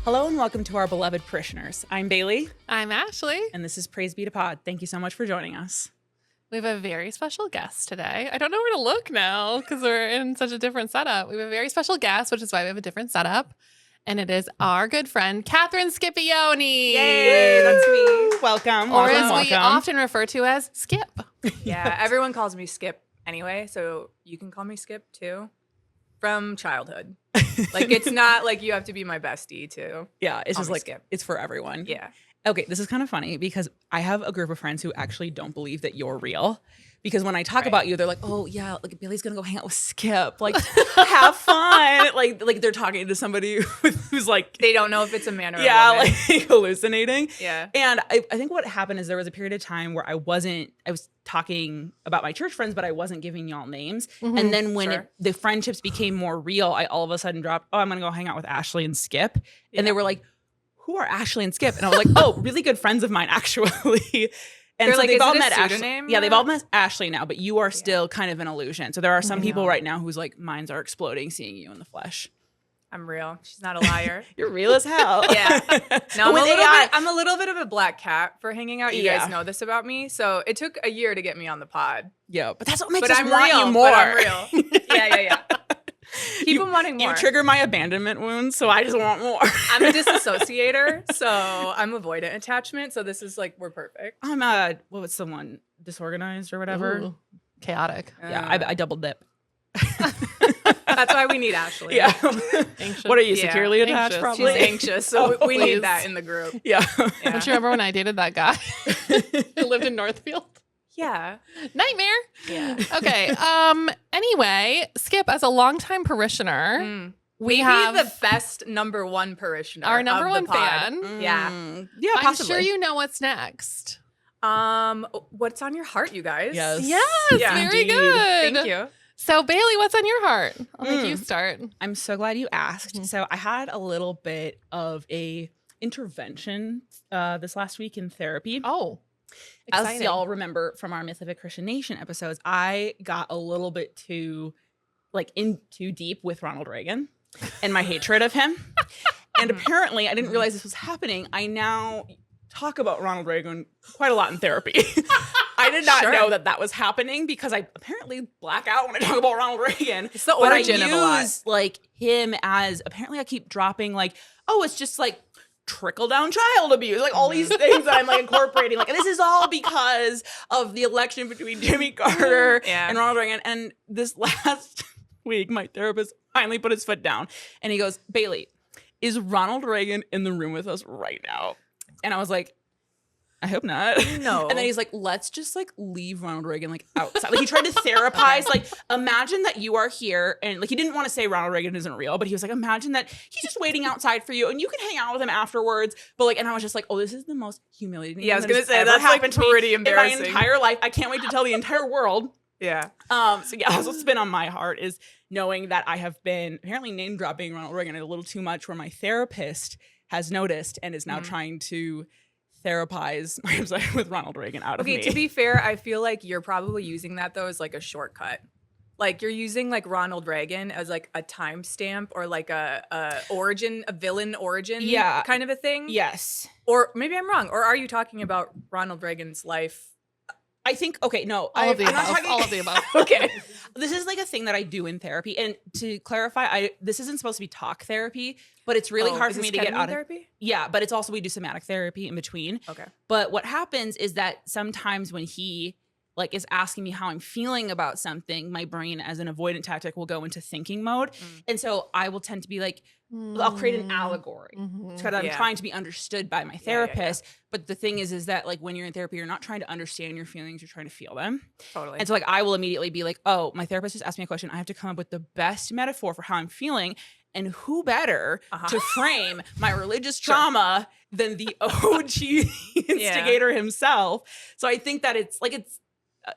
Hello and welcome to our beloved parishioners. I'm Bailee. I'm Ashley. And this is Praise Be to Pod. Thank you so much for joining us. We have a very special guest today. I don't know where to look now because we're in such a different setup. We have a very special guest, which is why we have a different setup. And it is our good friend, Katherine Scipioni. Yay, that's me. Welcome. Or welcome, as we often refer to as Scip. Yeah, everyone calls me Scip anyway, so you can call me Scip too. From childhood. Like, it's not like you have to be my bestie too. Yeah, it's just like, Skip. it's for everyone. Yeah. Okay, this is kind of funny because I have a group of friends who actually don't believe that you're real. Because when I talk about you, they're like, oh, yeah, like Bailee's going to go hang out with Scip. Like, have fun. Like they're talking to somebody who's like... They don't know if it's a man or a yeah, woman. like hallucinating. Yeah. And I think what happened is there was a period of time where I was talking about my church friends, but I wasn't giving y'all names. Mm-hmm. And then when Sure. the friendships became more real, I all of a sudden dropped, oh, I'm going to go hang out with Ashley and Scip. And they were like, who are Ashley and Scip? And I was like, oh, really good friends of mine, actually. And They're so like, they've is all it a met Ashley. pseudonym? Yeah, they've all met Ashley now, but you are still kind of an illusion. So there are some people right now whose like minds are exploding seeing you in the flesh. I'm real. She's not a liar. You're real as hell. Yeah. No, With I'm a little bit of a black cat for hanging out. You Yeah. guys know this about me. So it took a year to get me on the pod. Yeah, but that's what makes But us I'm want real. you more. But I'm real. Yeah. Keep them wanting more. You trigger my abandonment wounds, so I just want more. I'm a disassociator, so I'm avoidant attachment. So this is like, we're perfect. I'm what was someone disorganized or whatever? Ooh, chaotic. Yeah, I double dip. That's why we need Ashley. Yeah. Anxious. What are you, Yeah. securely attached? Anxious. Probably. She's anxious, so we please. need that in the group. Yeah. Yeah. Don't you remember when I dated that guy who lived in Northfield? Yeah. Nightmare. Yeah. Okay. Anyway, Skip, as a longtime parishioner, we Maybe have the best number one parishioner. our number of the one pod. fan. Yeah. Yeah, I'm possibly. sure you know what's next. What's on your heart, you guys? Yes. Yes, Yeah. very Indeed. good. Thank you. So, Bailee, what's on your heart? I'll make you start. I'm so glad you asked. Mhm. So I had a little bit of a intervention this last week in therapy. Oh, As exciting. y'all remember from our Myth of a Christian Nation episodes, I got a little bit too deep with Ronald Reagan and my hatred of him. And apparently, I didn't realize this was happening. I now talk about Ronald Reagan quite a lot in therapy. I did not Sure. know that was happening because I apparently black out when I talk about Ronald Reagan. It's the But origin I of a lot. use like him as apparently I keep dropping like, oh, it's just like trickle down child abuse, like all these things that I'm like incorporating. Like, and this is all because of the election between Jimmy Carter Yeah. and Ronald Reagan. And this last week, my therapist finally put his foot down and he goes, Bailee, is Ronald Reagan in the room with us right now? And I was like, I hope not. No. And then he's like, let's just like leave Ronald Reagan like outside. Like he tried to therapize, like imagine that you are here and like he didn't want to say Ronald Reagan isn't real, but he was like, imagine that he's just waiting outside for you and you can hang out with him afterwards. But like, and I was just like, oh, this is the most humiliating Yeah, I was thing that gonna has say, ever that's, like, happened to me pretty in embarrassing. my entire life. I can't wait to tell the entire world. Yeah. So yeah, that's what's been on my heart is knowing that I have been apparently name dropping Ronald Reagan a little too much where my therapist has noticed and is now trying to therapize my obsession with Ronald Reagan out of me. Okay, to be fair, I feel like you're probably using that though as like a shortcut. Like you're using like Ronald Reagan as like a timestamp or like a villain origin Yeah. kind of a thing. Yes. Or maybe I'm wrong. Or are you talking about Ronald Reagan's life? I think, okay, no. all of the I'm not above. talking- All of the above. Okay. This is like a thing that I do in therapy. And to clarify, this isn't supposed to be talk therapy, but it's really hard is for me this to get ketamine out of therapy? Yeah, but it's also we do somatic therapy in between. Okay. But what happens is that sometimes when he like is asking me how I'm feeling about something, my brain as an avoidant tactic will go into thinking mode. And so I will tend to be like, I'll create an allegory because I'm Yeah. trying to be understood by my yeah. therapist. But the thing is that like when you're in therapy, you're not trying to understand your feelings, you're trying to feel them. Totally. And so like I will immediately be like, oh, my therapist just asked me a question. I have to come up with the best metaphor for how I'm feeling. And who better to frame my religious trauma than the OG instigator himself? So I think that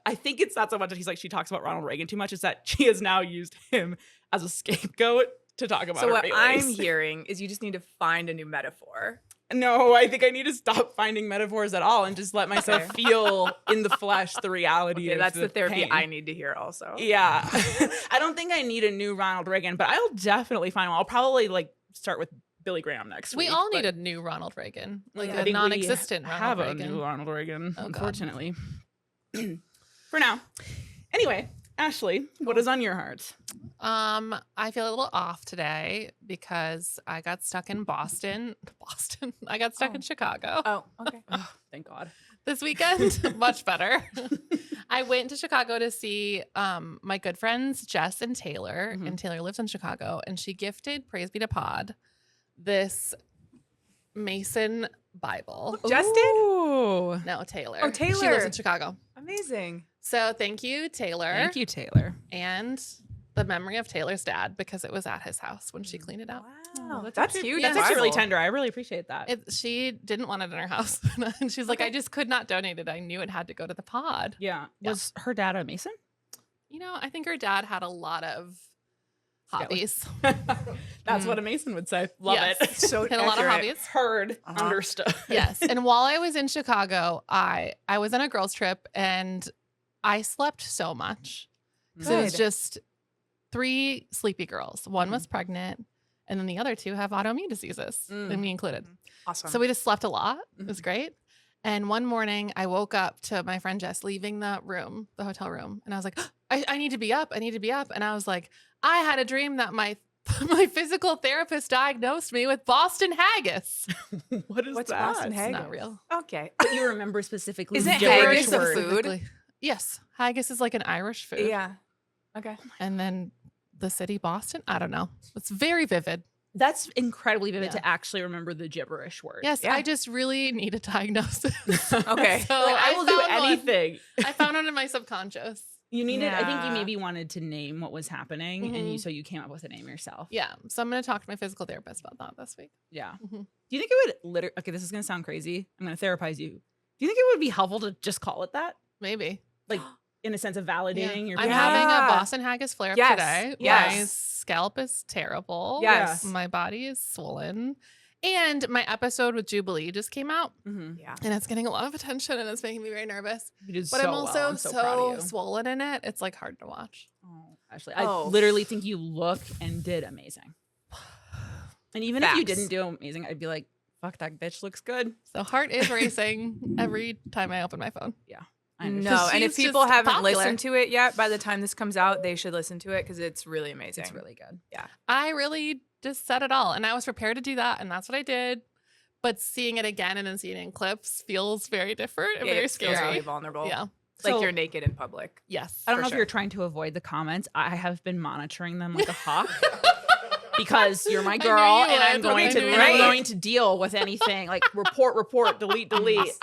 I think it's not so much that he's like, she talks about Ronald Reagan too much. It's that she has now used him as a scapegoat to talk about so her what feelings. I'm hearing is you just need to find a new metaphor. No, I think I need to stop finding metaphors at all and just let myself feel in the flesh the reality Okay, of that's the therapy pain. I need to hear also. Yeah. I don't think I need a new Ronald Reagan, but I'll definitely find one. I'll probably like start with Billy Graham next We week. all but need a new Ronald Reagan, like Yeah. I a think we non-existent have Ronald a Reagan. new Ronald Reagan, Oh, God. unfortunately. For now. Anyway, Ashley, what is on your heart? I feel a little off today because I got stuck in Boston. I got stuck in Chicago Oh, okay. Oh, thank God. this weekend. Much better. I went to Chicago to see my good friends Jess and Taylor, Mhm. and Taylor lives in Chicago, and she gifted, praise be to Pod, this Mason Bible. Jess did? Ooh. No, Taylor. Oh, She lives Taylor. in Chicago. Amazing. So thank you, Taylor. Thank you, Taylor. And the memory of Taylor's dad, because it was at his house when she cleaned it out. Wow. That's actually- huge. That's Yes. actually really Bible. tender. I really appreciate that. She didn't want it in her house. And she's like, I just could not donate it. I knew it had to go to the pod. Yeah. Yeah. Was her dad a Mason? You know, I think her dad had a lot of hobbies. That's what a Mason would say. Love Yes. it. So Had a lot of accurate. hobbies. Heard, Uh-huh. understood. Yes. And while I was in Chicago, I was on a girls' trip and I slept so much. So it was Good. just 3 sleepy girls. One was pregnant, and then the other 2 have autoimmune diseases, and me included. Awesome. So we just slept a lot. It was great. And one morning I woke up to my friend Jess leaving the room, the hotel room. And I was like, I need to be up. I need to be up. And I was like, I had a dream that my physical therapist diagnosed me with Boston Haggis. What is What's that? Boston It's Haggis? not real. Okay. But you remember specifically Is the it gibberish haggis a word. food? Specifically. Yes. Haggis is like an Irish food. Yeah. Okay. And then the city, Boston. I don't know. It's very vivid. That's incredibly vivid Yeah. to actually remember the gibberish word. Yes. Yeah. I just really need a diagnosis. Okay. So Like, I will do found one. anything. I found one in my subconscious. You needed, I think you Yeah. maybe wanted to name what was happening, and Mhm. so you came up with a name yourself. Yeah. So I'm going to talk to my physical therapist about that this week. Yeah. Mhm. Do you think it would literally, okay, this is going to sound crazy. I'm going to therapize you. Do you think it would be helpful to just call it that? Maybe. Like, in a sense of validating your I'm Yeah. having a Boston Haggis flare up Yes. today. My Yes. scalp is terrible. Yes. My body is swollen. And my episode with Jubilee just came out, Mhm. Yeah. and it's getting a lot of attention, and it's making me very nervous. You did But so I'm well. also I'm so proud of you. swollen in it. It's like hard to watch. Oh, Ashley, I Oh. literally think you look and did amazing. And even if you Facts. didn't do amazing, I'd be like, fuck, that bitch looks good. So heart is racing every time I open my phone. I understand. No, and if she's people just haven't popular. listened to it yet, by the time this comes out, they should listen to it because it's really amazing. It's really good. I really just said it all, and I was prepared to do that, and that's what I did. But seeing it again and then seeing it in clips feels very different and very It feels scary. really vulnerable. Yeah. Like So- you're naked in public. Yes. I don't For know if sure. you're trying to avoid the comments. I have been monitoring them like a hawk because you're my I knew girl, you and I'm would. going I to knew and you I'm would. going to deal with anything like report, delete.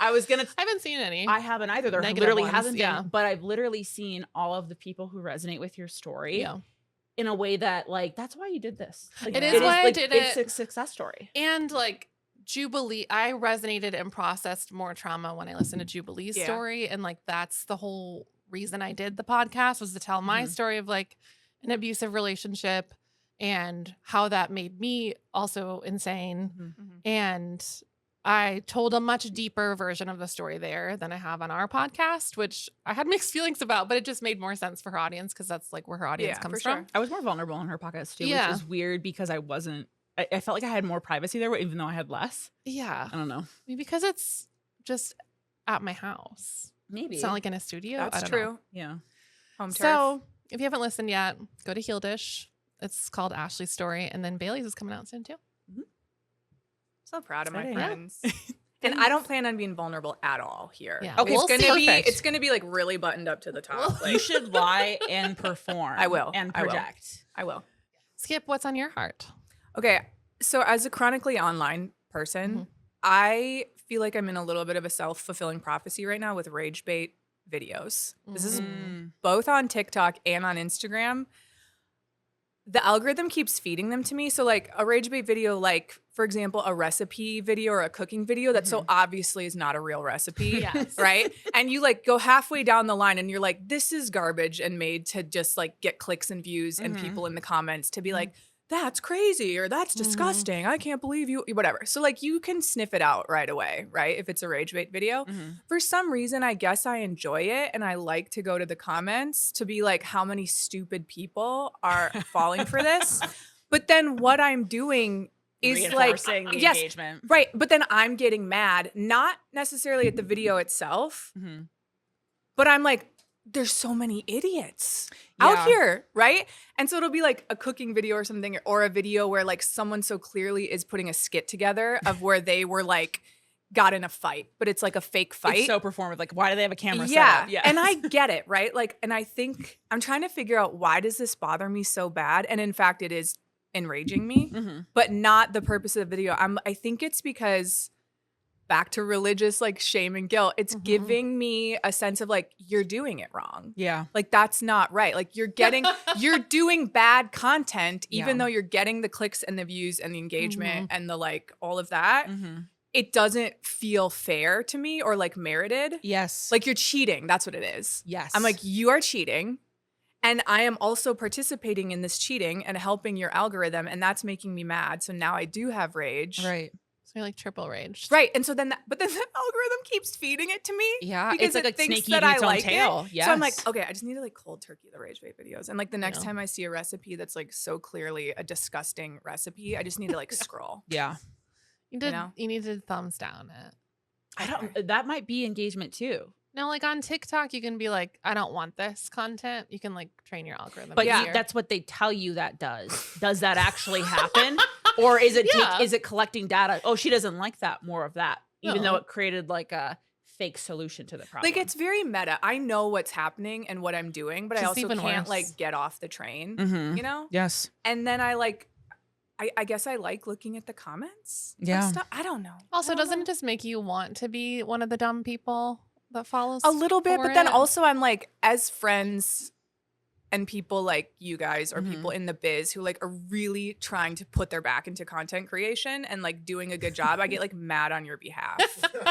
I was gonna. I haven't seen any. I haven't either. There Negative literally ones, hasn't been, yeah. but I've literally seen all of the people who resonate with your story yeah. in a way that, like, that's why you did this. Like, It is why I like, did it's it. a success story. And like Jubilee, I resonated and processed more trauma when I listened to Jubilee's Yeah. story. And like that's the whole reason I did the podcast, was to tell my Mhm. story of like an abusive relationship and how that made me also insane. Mm-hmm. And I told a much deeper version of the story there than I have on our podcast, which I had mixed feelings about, but it just made more sense for her audience because that's like where her audience Yeah, comes for sure. from. I was more vulnerable in her podcast too, Yeah. which is weird because I wasn't. I felt like I had more privacy there, even though I had less. Yeah. I don't know. Maybe because it's just at my house. Maybe It's not like in a studio. I That's don't know. true. yeah. Home turf. So if you haven't listened yet, go to Heel Dish. It's called Ashley's Story. And then Bailey's is coming out soon too. So proud of my Exciting. friends. And I don't plan on being vulnerable at all here. Yeah. Okay, it's we'll gonna see. be Perfect. it's gonna be like really buttoned up to the top. You Like, should lie and perform. I will. and I will. project. I will. Skip, what's on your heart? Okay, so as a chronically online person, Mhm. I feel like I'm in a little bit of a self-fulfilling prophecy right now with rage bait videos. This is Mm. both on TikTok and on Instagram. The algorithm keeps feeding them to me. So like a rage bait video, like for example, a recipe video or a cooking video that so obviously is not a real recipe. Yes. Right. And you like go halfway down the line and you're like, this is garbage and made to just like get clicks and views and Mhm. people in the comments to be like, that's crazy or that's disgusting. I can't believe you, whatever. So like you can sniff it out right away, right? If it's a rage bait video. Mhm. For some reason, I guess I enjoy it and I like to go to the comments to be like, how many stupid people are falling for this? But then what I'm doing is like, reinforcing the yes, engagement. right. But then I'm getting mad, not necessarily at the video itself, but I'm like, there's so many idiots out here, right? And so it'll be like a cooking video or something, or a video where like someone so clearly is putting a skit together of where they were like got in a fight, but it's like a fake fight. It's so performative. Like, why do they have a camera set up? Yeah. And I get it, right? Like, and I think I'm trying to figure out, why does this bother me so bad? And in fact, it is enraging me, but not the purpose of the video. I think it's because, back to religious like shame and guilt, it's giving me a sense of like, you're doing it wrong. Yeah. Like, that's not right. Like, you're doing bad content, even though you're getting the clicks and the views and the engagement and the like, all of that. It doesn't feel fair to me or like merited. Yes. Like, you're cheating. That's what it is. Yes. I'm like, you are cheating. And I am also participating in this cheating and helping your algorithm. And that's making me mad. So now I do have rage. Right. So you're like triple raged. Right. And so then, but then the algorithm keeps feeding it to me. Yeah. Because it's like it thinks snake that eating I its own like tail. it. Yes. So I'm like, okay, I just need to like cold turkey the rage bait videos. And like the next time I see a recipe that's like so clearly a disgusting recipe, I just need to like scroll. Yeah. You need to thumbs down it. I don't, that might be engagement too. No, like on TikTok, you can be like, I don't want this content. You can like train your algorithm. But easier. that's what they tell you that does. Does that actually happen? Or is it is it collecting data? Oh, she doesn't like that, more of that. Even though it created like a fake solution to the problem. Like, it's very meta. I know what's happening and what I'm doing, but I also even can't worse. like get off the train, you know? Yes. And then I guess I like looking at the comments. Yeah. Stuff. I don't know. Also, doesn't it just make you want to be one of the dumb people that follows? A little bit, for but then it? also I'm like, as friends and people like you guys or people in the biz who like are really trying to put their back into content creation and like doing a good job, I get like mad on your behalf.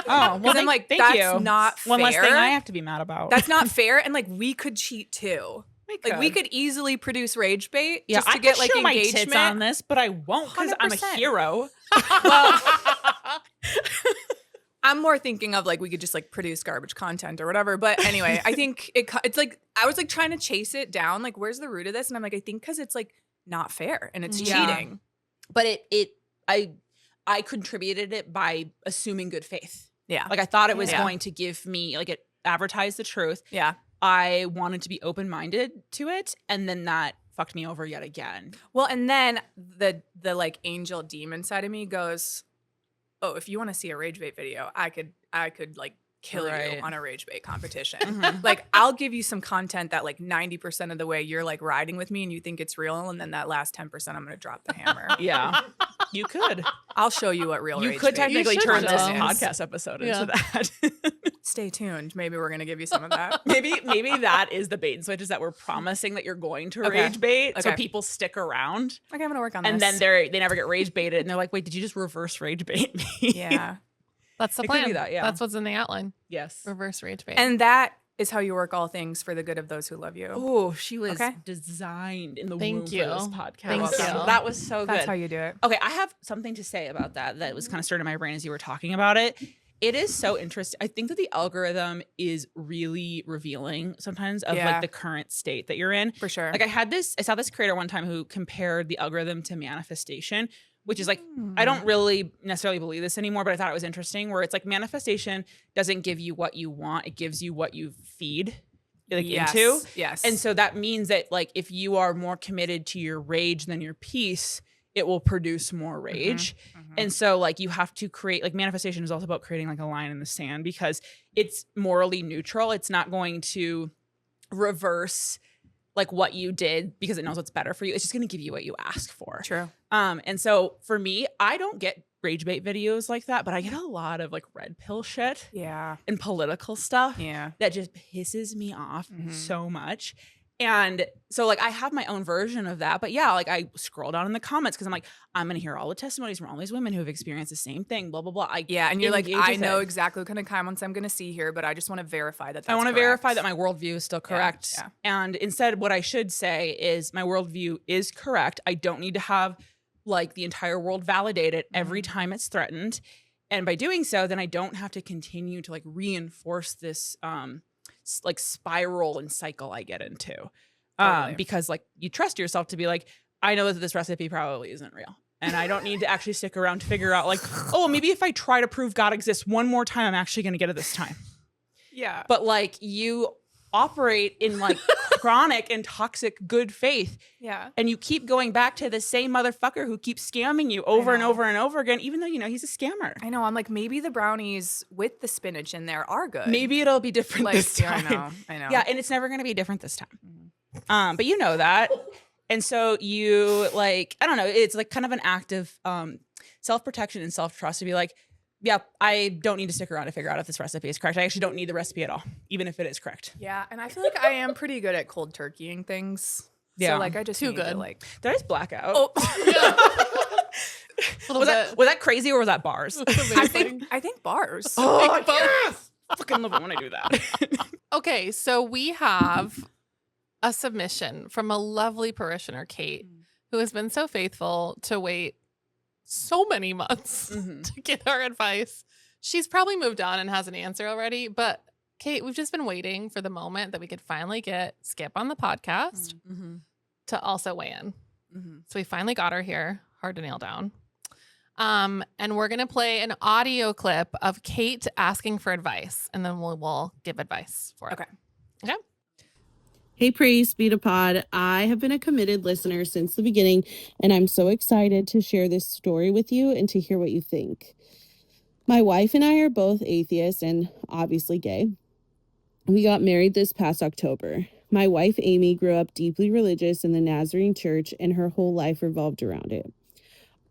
Oh, well, I'm like, thank that's you. not fair. One less thing I have to be mad about. That's not fair. And like, we could cheat too. Like, we could easily produce rage bait just to get like show engagement. my tits on this, but I won't because I'm a 100%. hero. Well, I'm more thinking of like, we could just like produce garbage content or whatever. But anyway, I think it's like, I was like trying to chase it down. Like, where's the root of this? And I'm like, I think because it's like not fair and it's cheating. But I contributed it by assuming good faith. Yeah. Like, I thought it was going to give me, like, it advertised the truth. Yeah. I wanted to be open-minded to it, and then that fucked me over yet again. Well, and then the like angel demon side of me goes, oh, if you want to see a rage bait video, I could like kill you on a rage bait competition. Like, I'll give you some content that like 90% of the way you're like riding with me and you think it's real, and then that last 10% I'm going to drop the hammer. Yeah. You could. I'll show you what real You rage could bait technically should turn this though. podcast episode into that. Stay tuned. Maybe we're going to give you some of that. Maybe that is the bait and switch, is that we're promising that you're going to rage bait, so people stick around. Okay, I'm going to work on and this. And then they never get rage baited, and they're like, wait, did you just reverse rage bait me? Yeah. That's the It could plan. be that, yeah. That's what's in the outline. Yes. Reverse rage bait. And that is how you work all things for the good of those who love you. Oh, she was Okay. designed in the womb Thank you. for this podcast. Thank you. That was so good. That's how you do it. Okay, I have something to say about that was kind of stirred in my brain as you were talking about it. It is so interesting. I think that the algorithm is really revealing sometimes of like the current state that you're in. For sure. Like, I saw this creator one time who compared the algorithm to manifestation, which is like, I don't really necessarily believe this anymore, but I thought it was interesting, where it's like manifestation doesn't give you what you want, it gives you what you feed into. Yes. And so that means that like, if you are more committed to your rage than your peace, it will produce more rage. And so like, you have to create, like, manifestation is also about creating like a line in the sand, because it's morally neutral. It's not going to reverse like what you did because it knows what's better for you. It's just going to give you what you ask for. True. And so for me, I don't get rage bait videos like that, but I get a lot of like red pill shit Yeah. and political stuff Yeah. that just pisses me off so much. And so like, I have my own version of that, but yeah, like, I scroll down in the comments because I'm like, I'm going to hear all the testimonies from all these women who have experienced the same thing, blah, blah, blah. And you're like, engage I with know it. exactly what kind of comments I'm going to see here, but I just want to verify that that's I want to correct. verify that my worldview is still correct. yeah. And instead, what I should say is my worldview is correct. I don't need to have like the entire world validate it every time it's threatened. And by doing so, then I don't have to continue to like reinforce this like spiral and cycle I get into. Totally. Because like, you trust yourself to be like, I know that this recipe probably isn't real. And I don't need to actually stick around to figure out like, oh, maybe if I try to prove God exists one more time, I'm actually going to get it this time. Yeah. But like you operate in like chronic and toxic good faith. Yeah. And you keep going back to the same motherfucker who keeps scamming you over and over and over again, even though you know he's a scammer. I know. I'm like, maybe the brownies with the spinach in there are good. Maybe it'll be different like, this time. Yeah, I know. Yeah, and it's never going to be different this time. But you know that. And so you like, I don't know, it's like kind of an act of self-protection and self-trust to be like, yeah, I don't need to stick around to figure out if this recipe is correct. I actually don't need the recipe at all, even if it is correct. Yeah, and I feel like I am pretty good at cold turkeying things. Yeah. So like I just Too need good. to like Did I just black out? Oh. Was that crazy or was that bars? I think bars. Oh, yes! I fucking love it when I do that. Okay, so we have a submission from a lovely parishioner, Kate, who has been so faithful to wait so many months to get our advice. She's probably moved on and has an answer already, but Kate, we've just been waiting for the moment that we could finally get Scip on the podcast to also weigh in. So we finally got her here, hard to nail down. And we're going to play an audio clip of Kate asking for advice, and then we'll give advice for it. Okay. Hey, Praise Be to Pod. I have been a committed listener since the beginning, and I'm so excited to share this story with you and to hear what you think. My wife and I are both atheists and obviously gay. We got married this past October. My wife, Amy, grew up deeply religious in the Nazarene church, and her whole life revolved around it.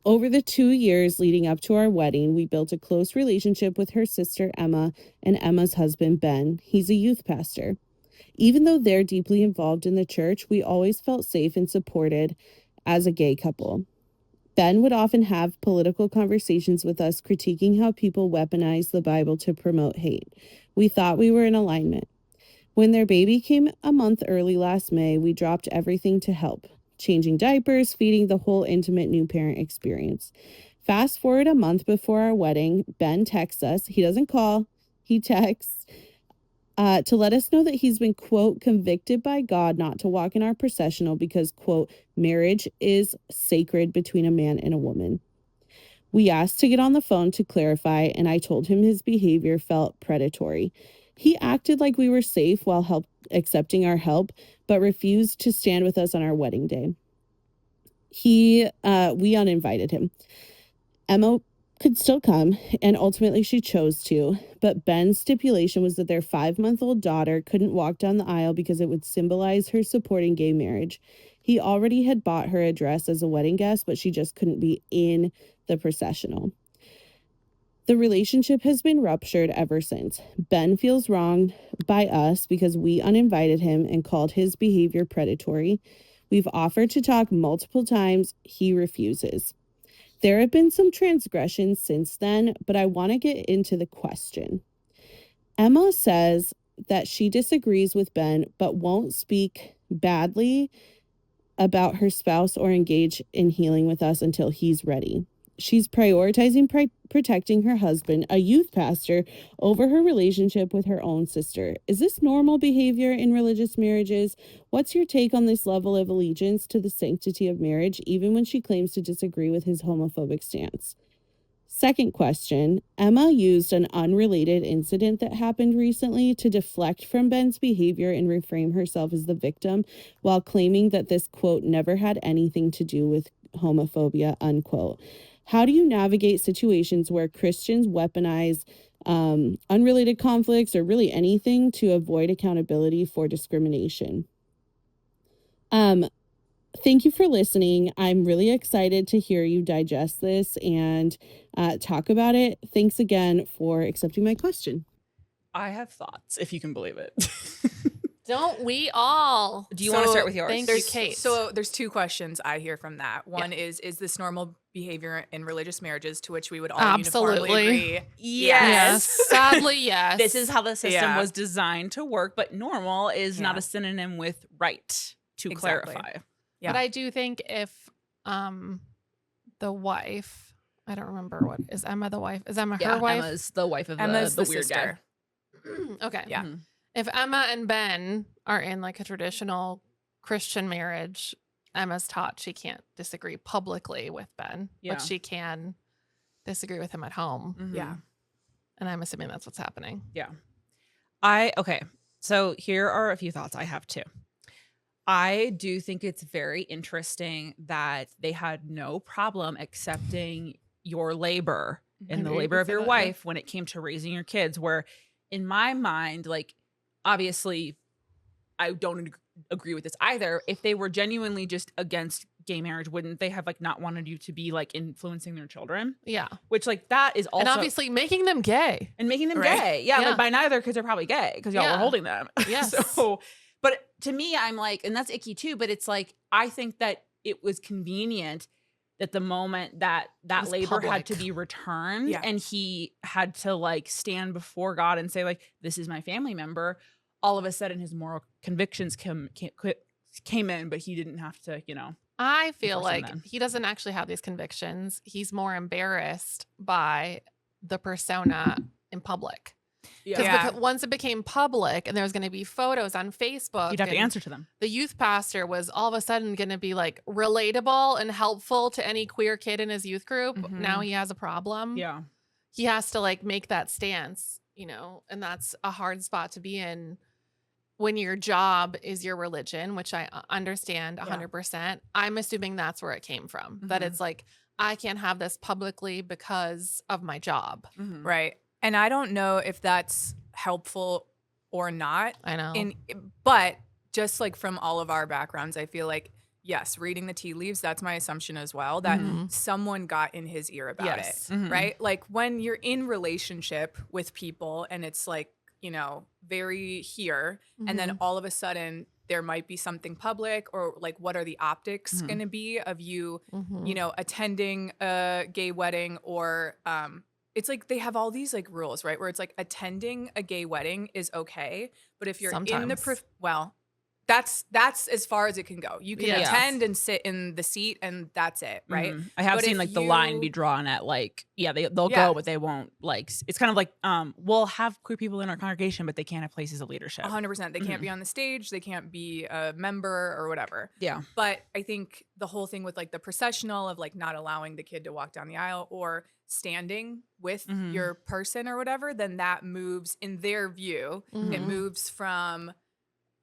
Over the 2 years leading up to our wedding, we built a close relationship with her sister, Emma, and Emma's husband, Ben. He's a youth pastor. Even though they're deeply involved in the church, we always felt safe and supported as a gay couple. Ben would often have political conversations with us, critiquing how people weaponize the Bible to promote hate. We thought we were in alignment. When their baby came a month early last May, we dropped everything to help, changing diapers, feeding, the whole intimate new parent experience. Fast forward a month before our wedding, Ben texts us. He doesn't call, he texts. To let us know that he's been, quote, convicted by God not to walk in our processional because, quote, marriage is sacred between a man and a woman. We asked to get on the phone to clarify, and I told him his behavior felt predatory. He acted like we were safe while accepting our help, but refused to stand with us on our wedding day. We uninvited him. Emma could still come, and ultimately she chose to, but Ben's stipulation was that their 5-month-old daughter couldn't walk down the aisle because it would symbolize her supporting gay marriage. He already had bought her a dress as a wedding guest, but she just couldn't be in the processional. The relationship has been ruptured ever since. Ben feels wronged by us because we uninvited him and called his behavior predatory. We've offered to talk multiple times. He refuses. There have been some transgressions since then, but I want to get into the question. Emma says that she disagrees with Ben, but won't speak badly about her spouse or engage in healing with us until he's ready. She's prioritizing protecting her husband, a youth pastor, over her relationship with her own sister. Is this normal behavior in religious marriages? What's your take on this level of allegiance to the sanctity of marriage, even when she claims to disagree with his homophobic stance? Second question, Emma used an unrelated incident that happened recently to deflect from Ben's behavior and reframe herself as the victim while claiming that this, quote, never had anything to do with homophobia, unquote. How do you navigate situations where Christians weaponize unrelated conflicts or really anything to avoid accountability for discrimination? Thank you for listening. I'm really excited to hear you digest this and talk about it. Thanks again for accepting my question. I have thoughts, if you can believe it. Don't we all? Do you want to start with yours? Thank you, Kate. So there's two questions I hear from that. One is this normal behavior in religious marriages, to which we would all uniformly agree? Yes. Sadly, yes. This is how the system was designed to work, but normal is not a synonym with right, to clarify. Yeah. But I do think if the wife, I don't remember what, is Emma the wife? Is Emma her wife? Emma's the wife of Emma's the the weird sister. guy. Okay. Yeah. If Emma and Ben are in like a traditional Christian marriage Emma's taught she can't disagree publicly with Ben, Yeah. but she can disagree with him at home. Mhm. Yeah. And I'm assuming that's what's happening. Yeah. Okay. So here are a few thoughts I have too. I do think it's very interesting that they had no problem accepting your labor and the Mhm. labor of Say your that, yeah. wife when it came to raising your kids, where in my mind, like, obviously I don't agree with this either. If they were genuinely just against gay marriage, wouldn't they have like not wanted you to be like influencing their children? Yeah. Which like that is also And obviously making them gay. and making them Right. gay. Yeah, Yeah. like by neither because they're probably gay because y'all Yeah. were holding them. Yes. So, but to me, I'm like, and that's icky too. But it's like I think that it was convenient that the moment that It was labor had to public. be returned Yeah. and he had to like stand before God and say like, this is my family member. All of a sudden, his moral convictions came in, but he didn't have to, I feel Enforce them like then. he doesn't actually have these convictions. He's more embarrassed by the persona in public. Because Yeah. once it became public and there was going to be photos on Facebook, You'd have to and answer to them. the youth pastor was all of a sudden going to be like relatable and helpful to any queer kid in his youth group. Mhm. Now he has a problem. Yeah. He has to like make that stance, and that's a hard spot to be in when your job is your religion, which I understand 100%. I'm assuming that's where it came from. That Mhm. it's like, I can't have this publicly because of my job. Mhm. Right. And I don't know if that's helpful or not. I know. But just like from all of our backgrounds, I feel like, yes, reading the tea leaves, that's my assumption as well, that Mhm. someone got in his ear about Yes. it, Mhm. right? Like when you're in relationship with people and it's like, very here, and then all of a sudden there might be something public, or like what are the optics Mhm. going to be of you, Mhm. attending a gay wedding, or it's like they have all these like rules, right? Where it's like attending a gay wedding is okay, but if you're in the Sometimes. that's as far as it can go. You can Yes. attend and sit in the seat, and that's it, right? Mhm. I have But seen if like the line be you- drawn at like, they'll Yeah. go, but they won't like. It's kind of like, we'll have queer people in our congregation, but they can't have places of leadership. 100%. They can't be on the stage. They can't be a member or whatever. Yeah. But I think the whole thing with like the processional of like not allowing the kid to walk down the aisle or standing with Mhm. your person or whatever, then that moves, in their view, it Mhm. moves from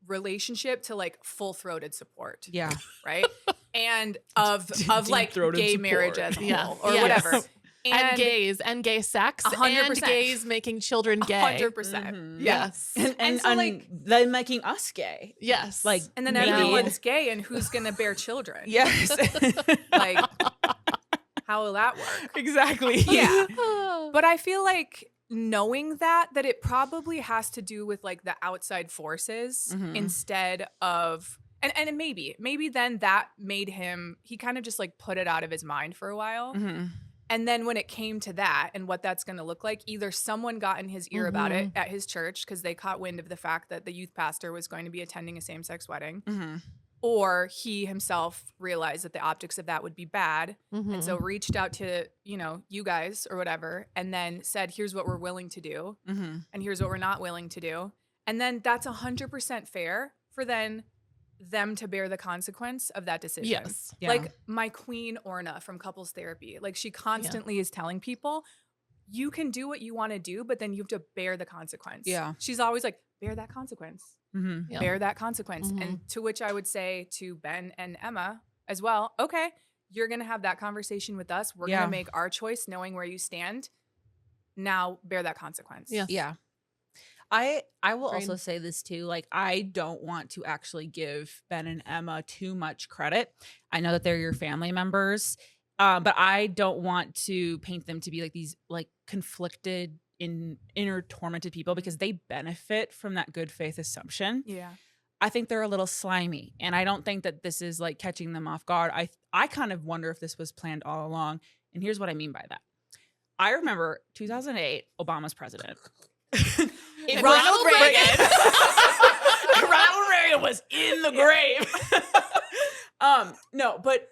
relationship to like full-throated support, Yeah. right? And of like Deep-throated gay support. marriage as a whole, Yeah. or Yes. whatever. And gays and gay sex 100%. and gays making children gay. 100%. Mhm. Yeah. Yes. And so, like- them making us gay. Yes. Like, And then maybe- everyone's gay, and who's gonna bear children? Yes. Like, how will that work? exactly. Yeah. Oh. But I feel like knowing that it probably has to do with like the outside forces Mhm. instead of, and it maybe then that made him, he kind of just like put it out of his mind for a while. Mhm. And then when it came to that and what that's going to look like, either someone got in his ear about it at his church because they caught wind of the fact that the youth pastor was going to be attending a same-sex wedding, Mhm. or he himself realized that the optics of that would be bad, and so reached out to, you guys or whatever, and then said, here's what we're willing to do, Mhm. and here's what we're not willing to do. And then that's 100% fair for then them to bear the consequence of that decision. Yes. Yeah. Like my queen Orna from couples therapy, like she constantly is telling people, you can do what you want to do, but then you have to bear the consequence. Yeah. She's always like, bear that consequence. Mhm. Yeah. Bear that consequence. Mhm. And to which I would say to Ben and Emma as well, okay, you're going to have that conversation with us. We're Yeah. going to make our choice knowing where you stand. Now bear that consequence. Yes. Yeah. I will Agreed. also say this too. Like, I don't want to actually give Ben and Emma too much credit. I know that they're your family members, but I don't want to paint them to be like these like conflicted, inner tormented people, because they benefit from that good faith assumption. Yeah. I think they're a little slimy, and I don't think that this is like catching them off guard. I kind of wonder if this was planned all along. And here's what I mean by that. I remember 2008, Obama's president. Ronald Reagan. Ronald Reagan was in the grave. No, but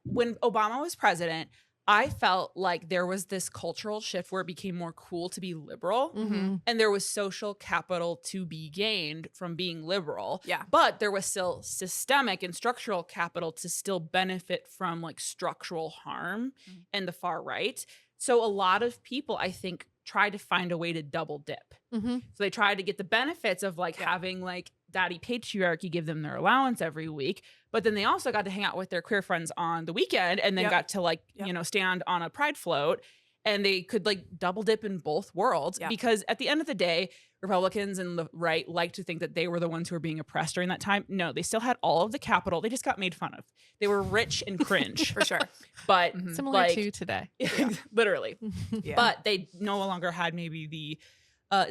when Obama was president, I felt like there was this cultural shift where it became more cool to be liberal. Mm-hmm. And there was social capital to be gained from being liberal. Yeah. But there was still systemic and structural capital to still benefit from like structural harm and the far right. So a lot of people, I think, try to find a way to double dip. Mm-hmm. So they try to get the benefits of like having like daddy patriarchy give them their allowance every week. But then they also got to hang out with their queer friends on the weekend and then got to like, you know, stand on a pride float. And they could like double dip in both worlds because at the end of the day, Republicans and the right like to think that they were the ones who were being oppressed during that time. No, they still had all of the capital. They just got made fun of. They were rich and cringe. For sure. But Similar like, to today. literally. Yeah. But they no longer had maybe the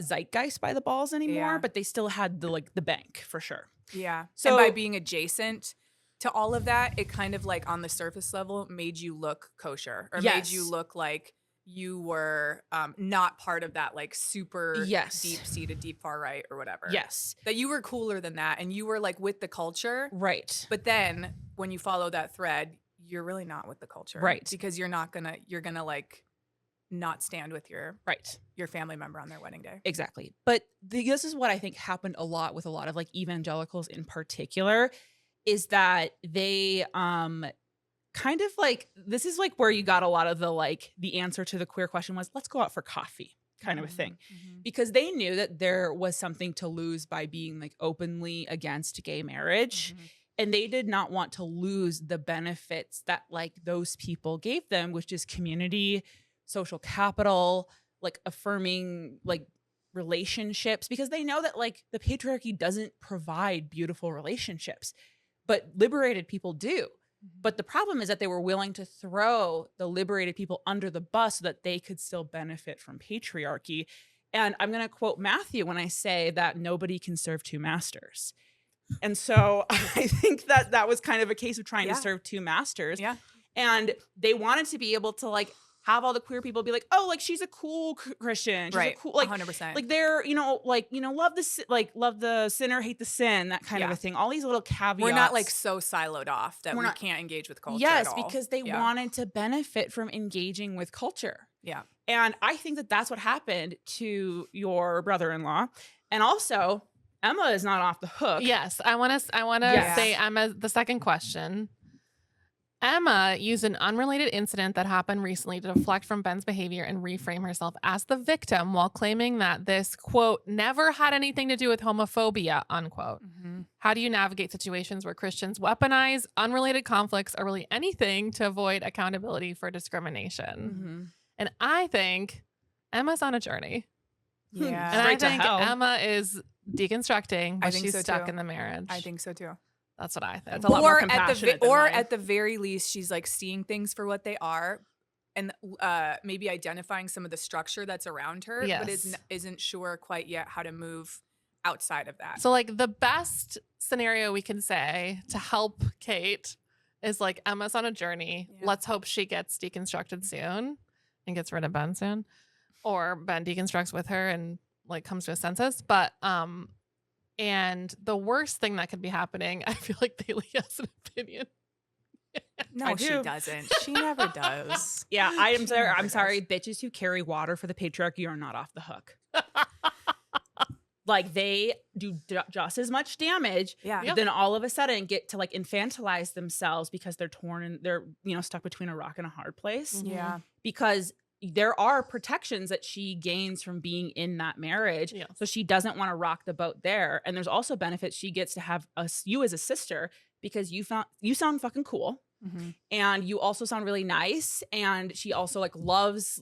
zeitgeist by the balls anymore, but they still had the like the bank for sure. Yeah. So and by being adjacent to all of that, it kind of like on the surface level made you look kosher or made you look like you were not part of that like super deep-seated, deep far right or whatever. Yes. That you were cooler than that and you were like with the culture. Right. But then when you follow that thread, you're really not with the culture. Right. Because you're gonna like not stand with your family member on their wedding day. Exactly. But this is what I think happened a lot with a lot of like evangelicals in particular is that they kind of like, this is like where you got a lot of the like the answer to the queer question was let's go out for coffee kind of a thing. Because they knew that there was something to lose by being like openly against gay marriage. And they did not want to lose the benefits that like those people gave them, which is community, social capital, like affirming like relationships, because they know that like the patriarchy doesn't provide beautiful relationships, but liberated people do. But the problem is that they were willing to throw the liberated people under the bus so that they could still benefit from patriarchy. And I'm going to quote Matthew when I say that nobody can serve two masters. And so I think that that was kind of a case of trying to serve two masters. Yeah. And they wanted to be able to like have all the queer people be like, oh, like she's a cool Christian. She's a cool, like 100%. Like they're, love the sinner, hate the sin, that kind of a thing. All these little caveats. We're not like so siloed off that we can't engage with culture Yes, at all. because they wanted to benefit from engaging with culture. Yeah. And I think that that's what happened to your brother-in-law. And also, Emma is not off the hook. Yes, I want to say Emma. The second question. Emma used an unrelated incident that happened recently to deflect from Ben's behavior and reframe herself as the victim while claiming that this, quote, never had anything to do with homophobia, unquote. How do you navigate situations where Christians weaponize unrelated conflicts or really anything to avoid accountability for discrimination? And I think Emma's on a journey. Yeah. And I think Emma is deconstructing, but she's so stuck too. in the marriage. I think so too. That's what I think. That's a lot more compassionate than mine. At the very least, she's like seeing things for what they are, and maybe identifying some of the structure that's around her, but isn't sure quite yet how to move outside of that. So, like the best scenario we can say to help Kate is like Emma's on a journey. Yeah. Let's hope she gets deconstructed soon and gets rid of Ben soon, or Ben deconstructs with her and like comes to his senses. But and the worst thing that could be happening, I feel like Bailee has an opinion. No, she doesn't. She never does. Yeah, I'm sorry. Bitches who carry water for the patriarchy are not off the hook. Like they do just as much damage. But then all of a sudden get to like infantilize themselves because they're torn and they're, stuck between a rock and a hard place. Yeah. Because there are protections that she gains from being in that marriage. Yeah. So she doesn't want to rock the boat there. And there's also benefits she gets to have you as a sister because you sound fucking cool. And you also sound really nice. And she also like loves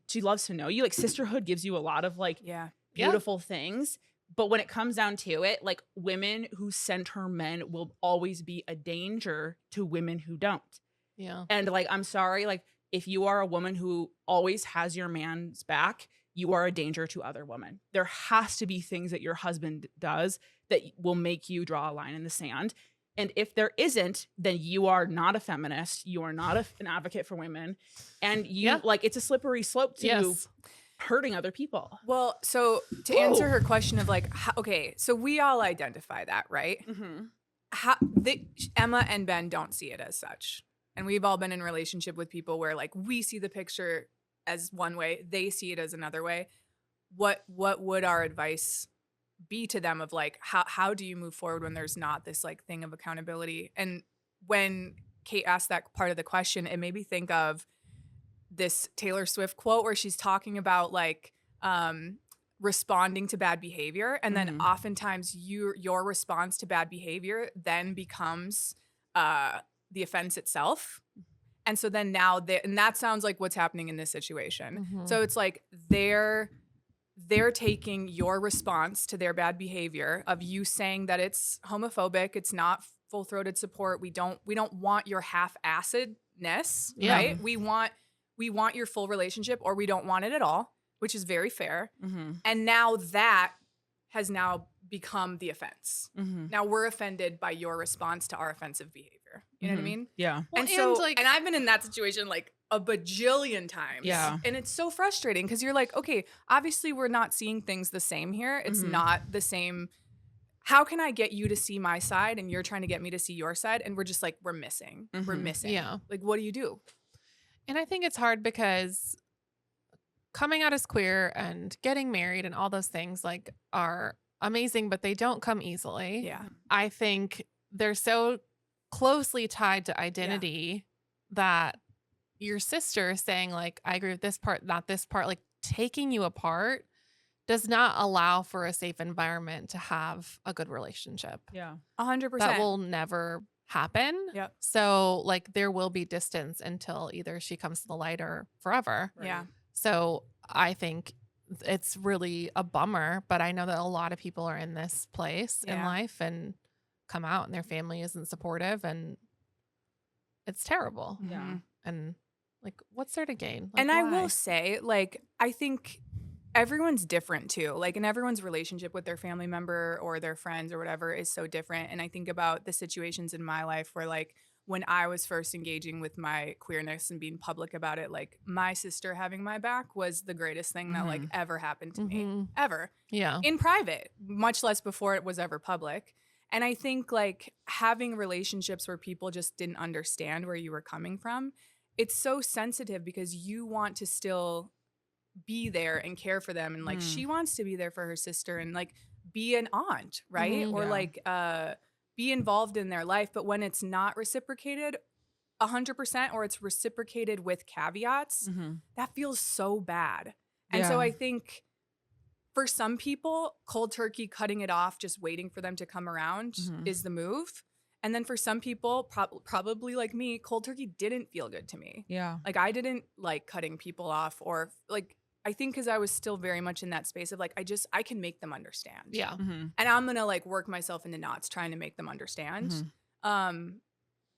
to know you. Like sisterhood gives you a lot of like beautiful things. But when it comes down to it, like women who center men will always be a danger to women who don't. Yeah. And like, I'm sorry, like, if you are a woman who always has your man's back, you are a danger to other women. There has to be things that your husband does that will make you draw a line in the sand. And if there isn't, then you are not a feminist. You are not an advocate for women. And you like, it's a slippery slope to hurting other people. Well, so to answer her question of like, so we all identify that, right? Emma and Ben don't see it as such. And we've all been in a relationship with people where like we see the picture as one way, they see it as another way. What would our advice be to them of like how do you move forward when there's not this like thing of accountability? And when Kate asked that part of the question, it made me think of this Taylor Swift quote where she's talking about like responding to bad behavior, and then oftentimes your response to bad behavior then becomes the offense itself. And so then now and that sounds like what's happening in this situation. So it's like they're taking your response to their bad behavior of you saying that it's homophobic, it's not full-throated support, we don't want your half-assedness, right? We want your full relationship, or we don't want it at all, which is very fair. And now that has now become the offense. Now we're offended by your response to our offensive behavior. You know what I mean? Yeah. Well, and I've been in that situation like a bajillion times. Yeah. And it's so frustrating because you're like, okay, obviously we're not seeing things the same here. It's not the same. How can I get you to see my side and you're trying to get me to see your side? And we're just like, we're missing. We're missing. Yeah. Like, what do you do? And I think it's hard because coming out as queer and getting married and all those things like are amazing, but they don't come easily. Yeah. I think they're so closely tied to identity that your sister saying like, I agree with this part, not this part, like taking you apart does not allow for a safe environment to have a good relationship. Yeah. 100%. That will never happen. Yep. So like there will be distance until either she comes to the light or forever. Yeah. So I think it's really a bummer, but I know that a lot of people are in this place in life and come out and their family isn't supportive, and it's terrible. Yeah. And like, what's there to gain? Like, And I why? will say, like, I think everyone's different too. Like, and everyone's relationship with their family member or their friends or whatever is so different. And I think about the situations in my life where, like, when I was first engaging with my queerness and being public about it, like, my sister having my back was the greatest thing that, like, ever happened to me. Ever. Yeah. In private, much less before it was ever public. And I think, like, having relationships where people just didn't understand where you were coming from, it's so sensitive because you want to still be there and care for them. And like, she wants to be there for her sister and like be an aunt, right? Or like be involved in their life. But when it's not reciprocated 100% or it's reciprocated with caveats, that feels so bad. And so I think for some people, cold turkey, cutting it off, just waiting for them to come around is the move. And then for some people, probably like me, cold turkey didn't feel good to me. Yeah. Like, I didn't like cutting people off, or like, I think because I was still very much in that space of like, I can make them understand. Yeah. And I'm going to like work myself into knots trying to make them understand. And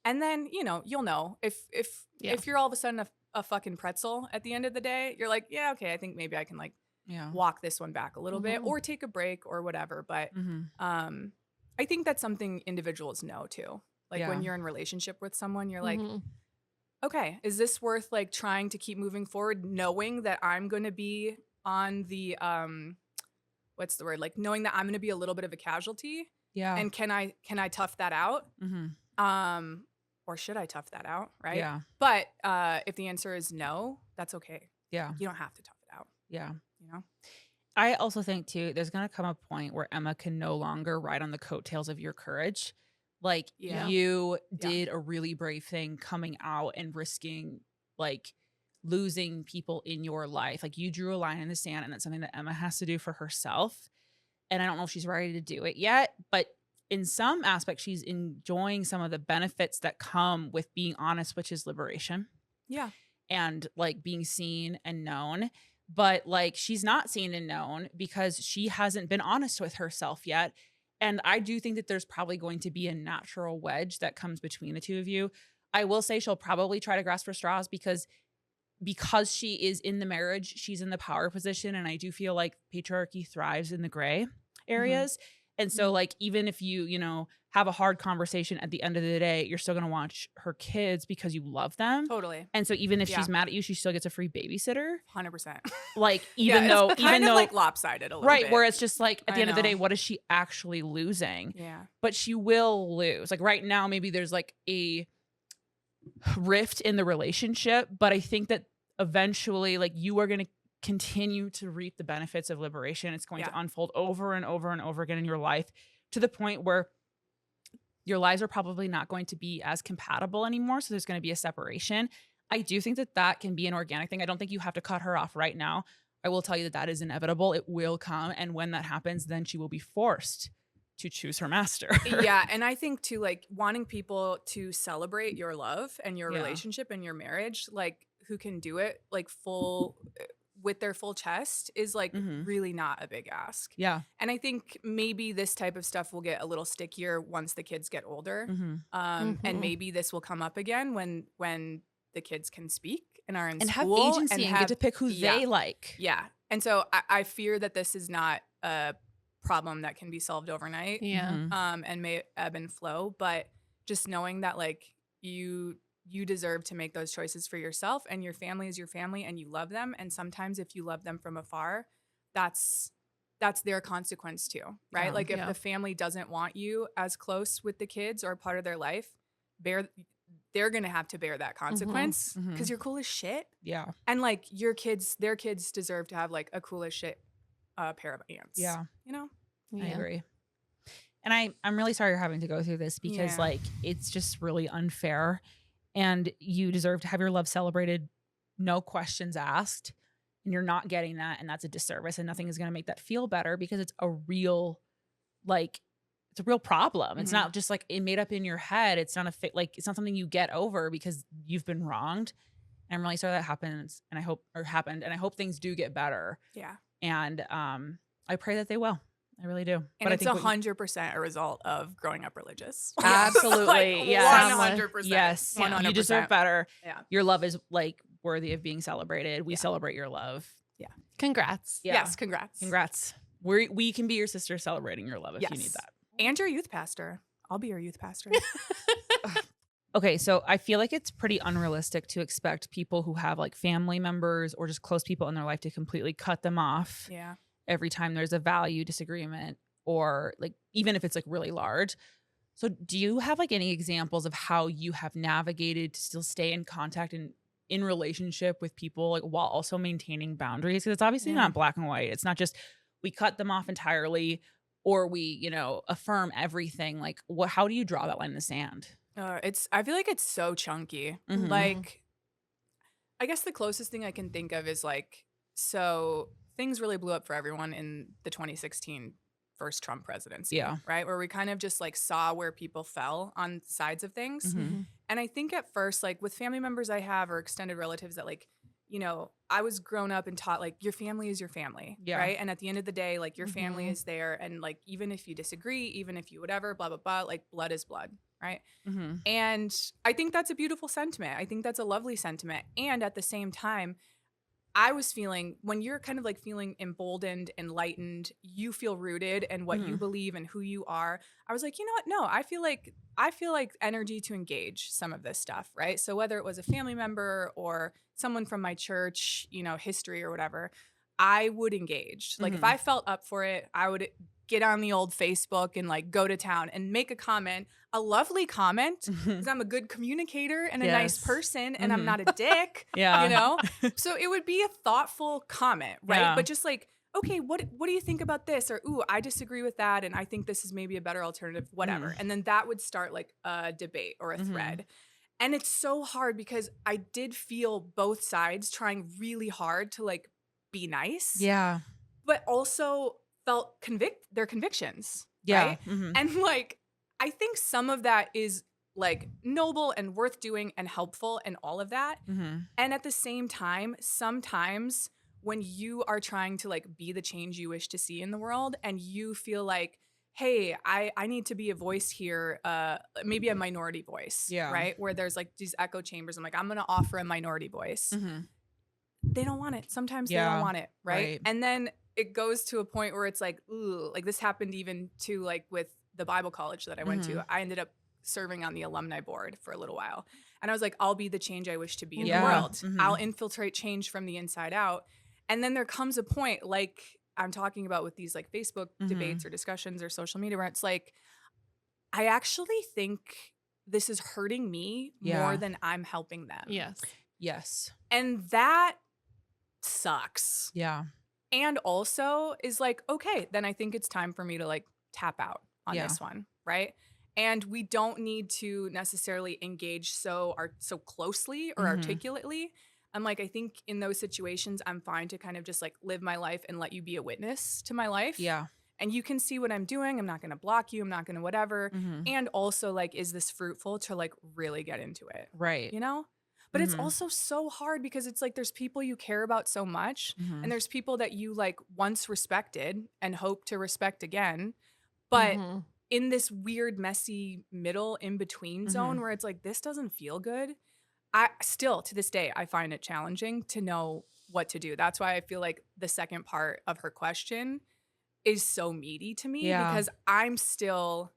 then, you know, you'll know if you're all of a sudden a fucking pretzel at the end of the day, you're like, yeah, okay, I think maybe I can like walk this one back a little bit or take a break or whatever. But I think that's something individuals know too. Like when you're in relationship with someone, you're like, okay, is this worth like trying to keep moving forward, knowing that I'm going to be on the, what's the word? Like knowing that I'm going to be a little bit of a casualty. Yeah. And can I tough that out? Or should I tough that out? Right. Yeah. But if the answer is no, that's okay. Yeah. You don't have to tough it out. Yeah. You know? I also think too, there's going to come a point where Emma can no longer ride on the coattails of your courage. Like you did a really brave thing coming out and risking like losing people in your life. Like you drew a line in the sand, and that's something that Emma has to do for herself. And I don't know if she's ready to do it yet, but in some aspects, she's enjoying some of the benefits that come with being honest, which is liberation. Yeah. And like being seen and known. But like she's not seen and known because she hasn't been honest with herself yet. And I do think that there's probably going to be a natural wedge that comes between the two of you. I will say she'll probably try to grasp for straws because she is in the marriage, she's in the power position. And I do feel like patriarchy thrives in the gray areas. And so like, even if you know, have a hard conversation at the end of the day, you're still going to watch her kids because you love them. Totally. And so even if she's mad at you, she still gets a free babysitter. 100%. Like, even though like lopsided a little bit. Right. Where it's just like, at the end of the day, what is she actually losing? Yeah. But she will lose. Like right now, maybe there's like a rift in the relationship, but I think that eventually, like, you are going to continue to reap the benefits of liberation. It's going to unfold over and over and over again in your life, to the point where your lives are probably not going to be as compatible anymore. So there's going to be a separation. I do think that that can be an organic thing. I don't think you have to cut her off right now. I will tell you that that is inevitable. It will come. And when that happens, then she will be forced to choose her master. Yeah. And I think too, like, wanting people to celebrate your love and your relationship and your marriage, like, who can do it like with their full chest, is like really not a big ask. Yeah. And I think maybe this type of stuff will get a little stickier once the kids get older. And maybe this will come up again when the kids can speak and are in and school have agency and get to pick who they like. Yeah. And so I fear that this is not a problem that can be solved overnight. Yeah. And may ebb and flow, but just knowing that, like, you deserve to make those choices for yourself, and your family is your family and you love them. And sometimes if you love them from afar, that's their consequence too, right? Yeah. Like, if the family doesn't want you as close with the kids or a part of their life, they're going to have to bear that consequence because you're cool as shit. Yeah. And like, their kids deserve to have like a cool as shit pair of aunts. Yeah. You know? I agree. And I'm really sorry you're having to go through this, because like, it's just really unfair, and you deserve to have your love celebrated, no questions asked, and you're not getting that. And that's a disservice, and nothing is going to make that feel better, because it's a real, like, it's a real problem. It's not just like it made up in your head. It's not it's not something you get over because you've been wronged. And I'm really sorry that happens. And I hope things do get better. Yeah. And I pray that they will. I really do. And but it's I think 100% a result of growing up religious. Absolutely. Like, yes. 100%. Yes. 100%. You deserve better. Yeah. Your love is like worthy of being celebrated. We celebrate your love. Yeah. Congrats. Yeah. Yes. Congrats. Congrats. We can be your sister celebrating your love if you need that. And your youth pastor. I'll be your youth pastor. Okay, so I feel like it's pretty unrealistic to expect people who have like family members or just close people in their life to completely cut them off every time there's a value disagreement, or like even if it's like really large. So do you have like any examples of how you have navigated to still stay in contact and in relationship with people, like, while also maintaining boundaries? Because it's obviously not black and white. It's not just we cut them off entirely or we, affirm everything. Like, how do you draw that line in the sand? I feel like it's so chunky. Like, I guess the closest thing I can think of is like, so things really blew up for everyone in the 2016 first Trump presidency. Yeah. Right. Where we kind of just like saw where people fell on sides of things. And I think at first, like with family members I have or extended relatives that like, I was grown up and taught like your family is your family. Yeah. Right. And at the end of the day, like your family is there. And like, even if you disagree, even if you whatever, blah, blah, blah, like blood is blood. Right. And I think that's a beautiful sentiment. I think that's a lovely sentiment. And at the same time, I was feeling, when you're kind of like feeling emboldened, enlightened, you feel rooted in what you believe and who you are. I was like, you know what? No, I feel like energy to engage some of this stuff. Right. So whether it was a family member or someone from my church, history or whatever, I would engage. Like if I felt up for it, I would get on the old Facebook and like go to town and make a comment, a lovely comment, because I'm a good communicator and a nice person and I'm not a dick, So it would be a thoughtful comment, right? Yeah. But just like, okay, what do you think about this? Or, ooh, I disagree with that and I think this is maybe a better alternative, whatever. And then that would start like a debate or a thread. And it's so hard because I did feel both sides trying really hard to like be nice. Yeah. But also felt their convictions. Yeah. Right? And like, I think some of that is like noble and worth doing and helpful and all of that. And at the same time, sometimes when you are trying to like be the change you wish to see in the world and you feel like, hey, I need to be a voice here, maybe a minority voice, right? Where there's like these echo chambers. I'm like, I'm going to offer a minority voice. They don't want it. Sometimes they don't want it, right? And then it goes to a point where it's like, ooh, like this happened even to like with the Bible college that I went to. I ended up serving on the alumni board for a little while. And I was like, I'll be the change I wish to be in the world. I'll infiltrate change from the inside out. And then there comes a point like I'm talking about with these like Facebook debates or discussions or social media where it's like, I actually think this is hurting me more than I'm helping them. Yes. And that sucks. Yeah. And also is like, okay, then I think it's time for me to like tap out on this one, right? And we don't need to necessarily engage so closely or articulately. I'm like, I think in those situations, I'm fine to kind of just like live my life and let you be a witness to my life. Yeah. And you can see what I'm doing. I'm not going to block you. I'm not going to whatever. And also like, is this fruitful to like really get into it? Right. You know? But it's also so hard because it's like there's people you care about so much and there's people that you like once respected and hope to respect again. But in this weird, messy middle in between zone where it's like, this doesn't feel good. I still to this day, I find it challenging to know what to do. That's why I feel like the second part of her question is so meaty to me because I feel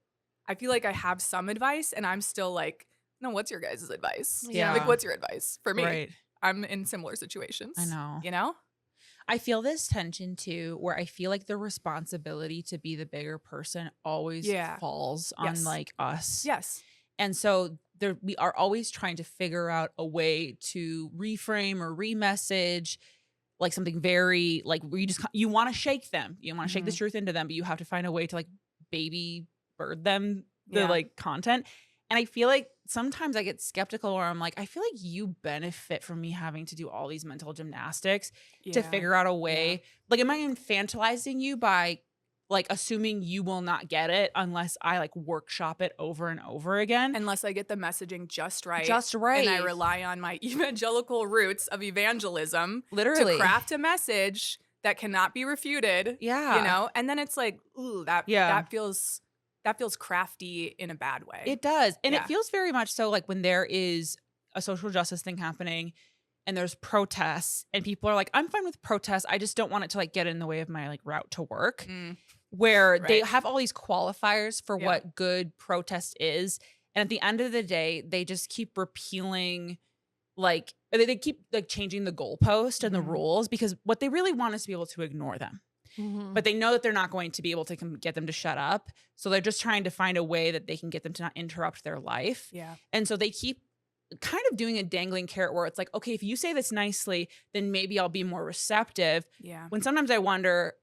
like I have some advice and I'm still like, no, what's your guys' advice? Yeah. Like, what's your advice for me? Right. I'm in similar situations. I know. You know? I feel this tension too, where I feel like the responsibility to be the bigger person always falls on like us. Yes. And so we are always trying to figure out a way to reframe or remessage like something very like where you want to shake them. You want to shake the truth into them, but you have to find a way to like baby bird them the like content. And I feel like sometimes I get skeptical where I'm like, I feel like you benefit from me having to do all these mental gymnastics to figure out a way. Like, am I infantilizing you by like assuming you will not get it unless I like workshop it over and over again? Unless I get the messaging just right. Just right. And I rely on my evangelical roots of evangelism Literally to craft a message that cannot be refuted. Yeah. You know? And then it's like, ooh, that feels crafty in a bad way. It does. And it feels very much so like when there is a social justice thing happening and there's protests and people are like, I'm fine with protests. I just don't want it to like get in the way of my like route to work. Where they have all these qualifiers for what good protest is. And at the end of the day, they just keep repealing like they keep like changing the goalpost and the rules because what they really want is to be able to ignore them. But they know that they're not going to be able to get them to shut up. So they're just trying to find a way that they can get them to not interrupt their life. Yeah. And so they keep kind of doing a dangling carrot where it's like, okay, if you say this nicely, then maybe I'll be more receptive. Yeah. When sometimes I wonder,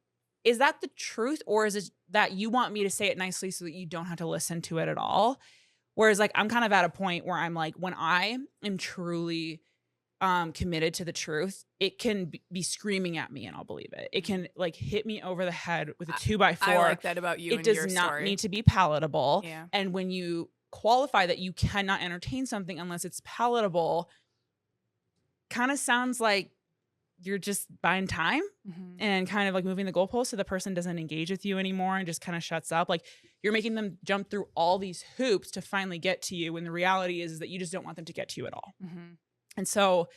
is that the truth or is it that you want me to say it nicely so that you don't have to listen to it at all? Whereas like I'm kind of at a point where I'm like, when I am truly committed to the truth, it can be screaming at me and I'll believe it. It can like hit me over the head with a 2x4. I like that about you. It does not need to be palatable. Yeah. And when you qualify that you cannot entertain something unless it's palatable, kind of sounds like you're just buying time and kind of like moving the goalpost so the person doesn't engage with you anymore and just kind of shuts up. Like you're making them jump through all these hoops to finally get to you when the reality is that you just don't want them to get to you at all. And so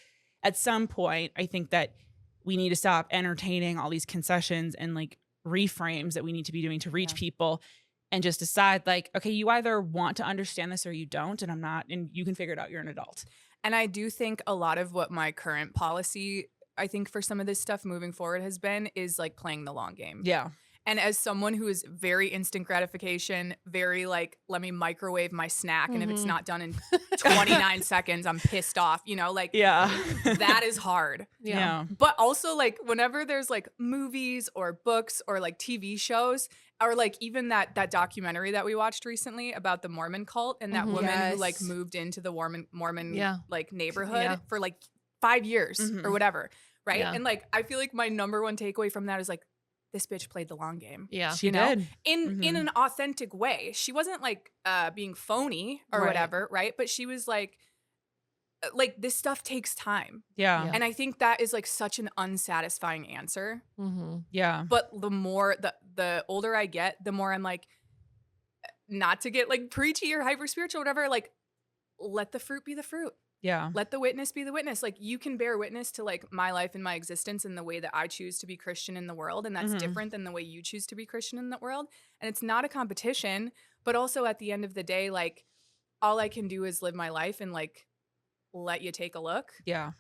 at some point, I think that we need to stop entertaining all these concessions and like reframes that we need to be doing to reach people and just decide like, okay, you either want to understand this or you don't. And I'm not, and you can figure it out. You're an adult. And I do think a lot of what my current policy, I think for some of this stuff moving forward has been is like playing the long game. Yeah. And as someone who is very instant gratification, very like, let me microwave my snack. And if it's not done in 29 seconds, I'm pissed off, you know, like that is hard. Yeah. But also like whenever there's like movies or books or like TV shows or like even that documentary that we watched recently about the Mormon cult and that woman who like moved into the Mormon like neighborhood for like 5 years or whatever. Right. And like, I feel like my number one takeaway from that is like, this bitch played the long game. Yeah. She did. In an authentic way. She wasn't like being phony or whatever, right? But she was like this stuff takes time. Yeah. And I think that is like such an unsatisfying answer. Yeah. But the more the older I get, the more I'm like, not to get like preachy or hyper spiritual or whatever, like let the fruit be the fruit. Yeah. Let the witness be the witness. Like you can bear witness to like my life and my existence and the way that I choose to be Christian in the world. And that's different than the way you choose to be Christian in the world. And it's not a competition, but also at the end of the day, like all I can do is live my life and like let you take a look. Yeah.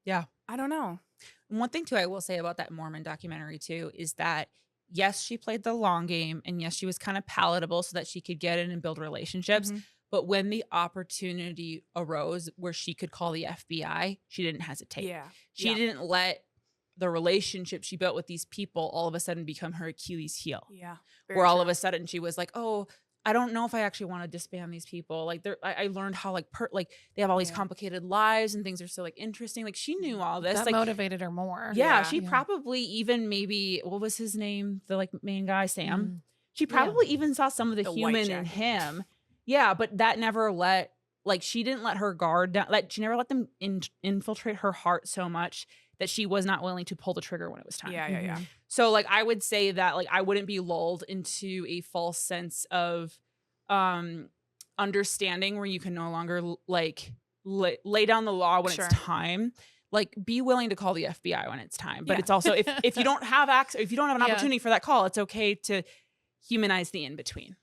Yeah. I don't know. One thing too, I will say about that Mormon documentary too, is that yes, she played the long game and yes, she was kind of palatable so that she could get in and build relationships. But when the opportunity arose where she could call the FBI, she didn't hesitate. Yeah. She didn't let the relationship she built with these people all of a sudden become her Achilles heel. Yeah. Where all of a sudden she was like, oh, I don't know if I actually want to disband these people. Like I learned how like they have all these complicated lives and things are so like interesting. Like she knew all this. That like motivated her more. Yeah, she probably even maybe, what was his name? The like main guy, Sam. She probably even saw some of the human in him. Yeah, but that never she didn't let her guard down. Like she never let them infiltrate her heart so much that she was not willing to pull the trigger when it was time. Yeah. So like I would say that like I wouldn't be lulled into a false sense of understanding where you can no longer like lay down the law when it's time. Like be willing to call the FBI when it's time. But it's also if you don't have access, if you don't have an opportunity for that call, it's okay to humanize the in between.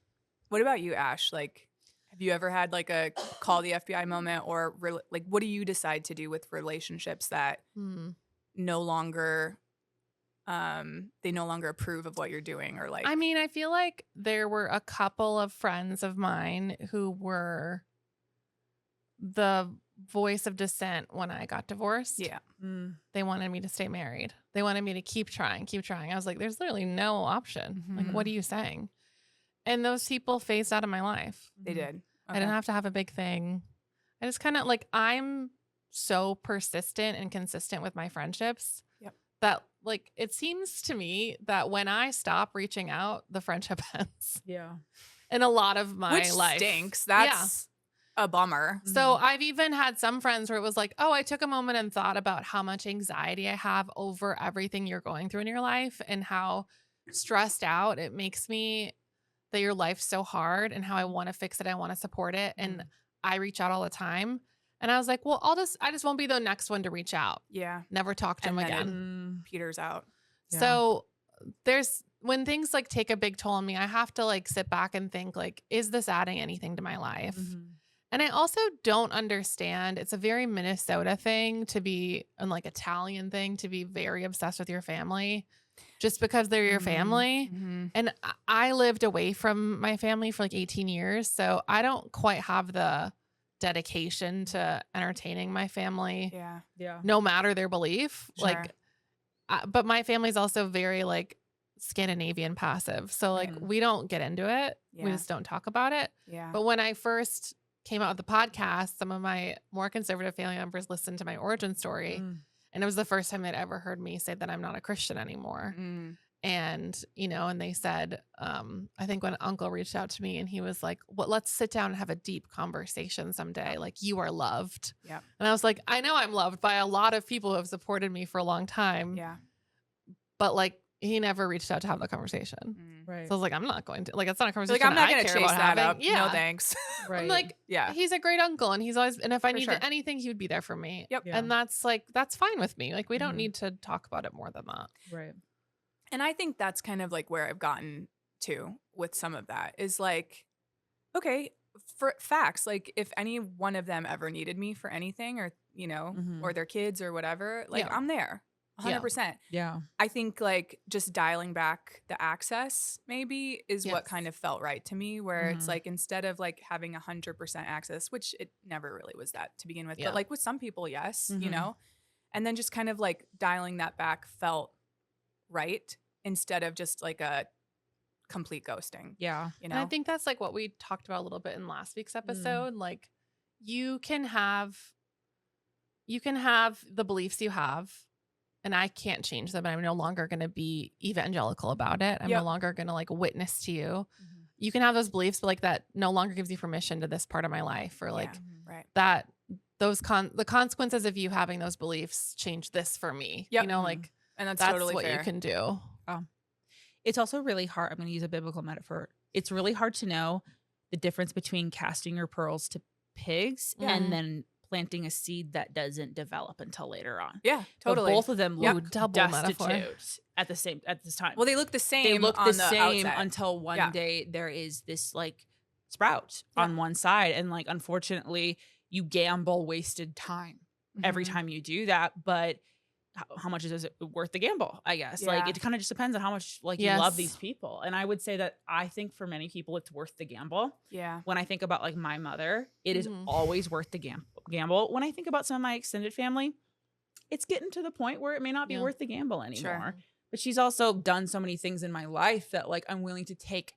What about you, Ash? Like, have you ever had like a call the FBI moment, or like what do you decide to do with relationships that no longer they no longer approve of what you're doing? Or like, I mean, I feel like there were a couple of friends of mine who were the voice of dissent when I got divorced. Yeah. They wanted me to stay married. They wanted me to keep trying. I was like, there's literally no option. Like, what are you saying? And those people phased out of my life. They did. I didn't have to have a big thing. I just kind of like, I'm so persistent and consistent with my friendships that like, it seems to me that when I stop reaching out, the friendship ends. Yeah. In a lot of my Which life. stinks. That's a bummer. So I've even had some friends where it was like, oh, I took a moment and thought about how much anxiety I have over everything you're going through in your life and how stressed out it makes me that your life's so hard and how I want to fix it. I want to support it. And I reach out all the time. And I was like, well, I just won't be the next one to reach out. Yeah. Never talk to him again. Peters out. Yeah. So when things like take a big toll on me, I have to like sit back and think like, is this adding anything to my life? And I also don't understand. It's a very Minnesota thing to be, and like Italian thing to be very obsessed with your family just because they're your family. And I lived away from my family for like 18 years. So I don't quite have the dedication to entertaining my family. Yeah. No matter their belief. Sure. Like, but my family's also very like Scandinavian passive. So like we don't get into it. We just don't talk about it. Yeah. But when I first came out with the podcast, some of my more conservative family members listened to my origin story. And it was the first time they'd ever heard me say that I'm not a Christian anymore. And, you know, and they said, I think when Uncle reached out to me and he was like, well, let's sit down and have a deep conversation someday. Like, you are loved. Yeah. And I was like, I know I'm loved by a lot of people who have supported me for a long time. Yeah. But like, he never reached out to have the conversation. Right. So I was like, I'm not going to, like, it's not a conversation. Like, I'm not I going to care chase about that having. up. Yeah. No thanks. Right. I'm like, Yeah. he's a great uncle and he's always, and if I For needed sure. anything, he would be there for me. Yep. Yeah. And that's like, that's fine with me. Like, we don't need to talk about it more than that. Right. And I think that's kind of like where I've gotten to with some of that is like, okay, for facts, like if any one of them ever needed me for anything or, you know, or their kids or whatever, like I'm there 100%. Yeah. I think like just dialing back the access maybe is what kind of felt right to me, where it's like instead of like having 100% access, which it never really was that to begin with, but like with some people, yes, you know, and then just kind of like dialing that back felt right instead of just like a complete ghosting. Yeah. You know, And I think that's like what we talked about a little bit in last week's episode. Like, you can have the beliefs you have, and I can't change them. And I'm no longer going to be evangelical about it. I'm no longer going to like witness to you. You can have those beliefs, but like that no longer gives you permission to this part of my life, or like right. that the consequences of you having those beliefs change this for me. You know, like And that's that's totally what fair. you can do. It's also really hard. I'm going to use a biblical metaphor. It's really hard to know the difference between casting your pearls to pigs and then planting a seed that doesn't develop until later on. Yeah, But totally. both of them look double destitute metaphor. at this time. Well, they look the same. They look on the same outset. until one day there is this like sprout on one side, and like unfortunately you gamble wasted time every time you do that. But how much is it worth the gamble, I guess. Like, Yeah. it kind of just depends on how much like you love these people. And I would say that I think for many people it's worth the gamble. Yeah. When I think about like my mother, it is Mhm. always worth the gamble. When I think about some of my extended family, it's getting to the point where it may not be Yeah. worth the gamble anymore. Sure. But she's also done so many things in my life that like I'm willing to take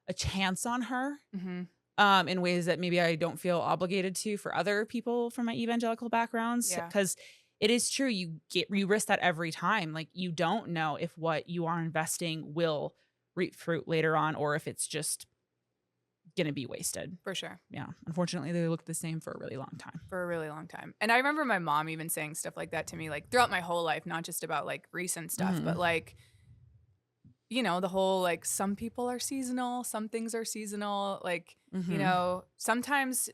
a chance on her Mm-hmm. in ways that maybe I don't feel obligated to for other people from my evangelical backgrounds. Yeah. Because it is true, you risk that every time. Like, you don't know if what you are investing will reap fruit later on, or if it's just gonna be wasted. For sure. Yeah, unfortunately, they look the same for a really long time. For a really long time. And I remember my mom even saying stuff like that to me, like throughout my whole life, not just about like recent stuff, Mhm. but like, you know, the whole like some people are seasonal, some things are seasonal. Like, you Mhm. know, sometimes,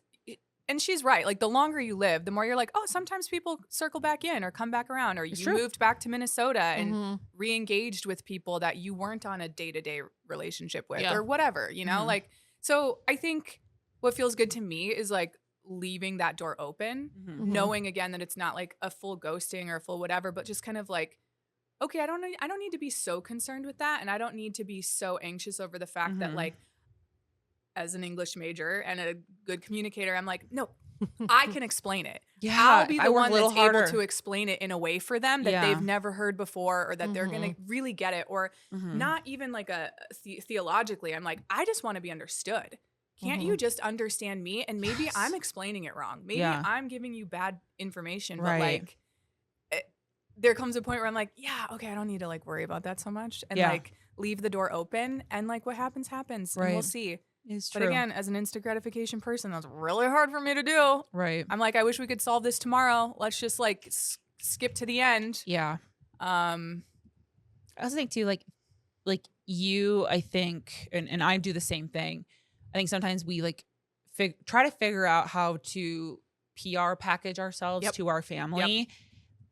and she's right. Like, the longer you live, the more you're like, oh, sometimes people circle back in or come back around, or It's you true. moved back to Minnesota and Mhm. re-engaged with people that you weren't on a day-to-day relationship with, Yeah. or whatever, you know? Mhm. Like, so I think what feels good to me is like leaving that door open, Mhm. Mhm. knowing again that it's not like a full ghosting or a full whatever, but just kind of like, okay, I don't need to be so concerned with that, and I don't need to be so anxious over the fact that Mhm. like, as an English major and a good communicator, I'm like, no, I can explain it. Yeah, I'll be I the work one a little that's able harder. to explain it in a way for them that Yeah. they've never heard before, or that they're gonna really get it, or Mhm. not even like a theologically. I'm like, I just want to be understood. Can't you just understand me? And maybe Yes. I'm explaining it wrong. Maybe Yeah. I'm giving you bad information, but Right. like, there comes a point where I'm like, yeah, okay, I don't need to like worry about that so much, and Yeah. like leave the door open, and like what happens, and we'll Right. see. It's But true. again, as an instant gratification person, that's really hard for me to do. Right. I'm like, I wish we could solve this tomorrow. Let's just like skip to the end. Yeah. Um, I also think too, like you, I think, and I do the same thing. I think sometimes we like try to figure out how to PR package ourselves Yep. to our family.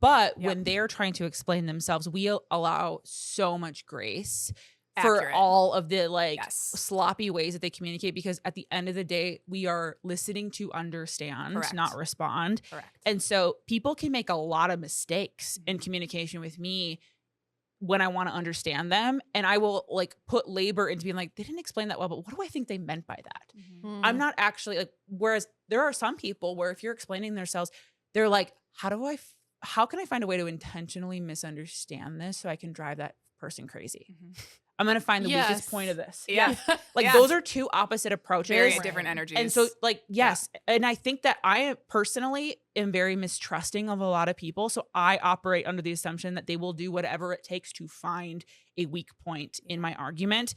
But Yep. when they're trying to explain themselves, we allow so much grace for Accurate. all of the like Yes. sloppy ways that they communicate, because at the end of the day, we are listening to understand, Correct. not respond. Correct. And so people can make a lot of mistakes in communication with me when I want to understand them. And I will like put labor into being like, they didn't explain that well, but what do I think they meant by that? I'm not actually like, whereas there are some people where if you're explaining themselves, they're like, how can I find a way to intentionally misunderstand this so I can drive that person crazy? I'm going to find the weakest point of this. Yeah. Like Yeah. those are two opposite approaches. Very different energies. And so like, yes. And I think that I personally am very mistrusting of a lot of people. So I operate under the assumption that they will do whatever it takes to find a weak point in my argument.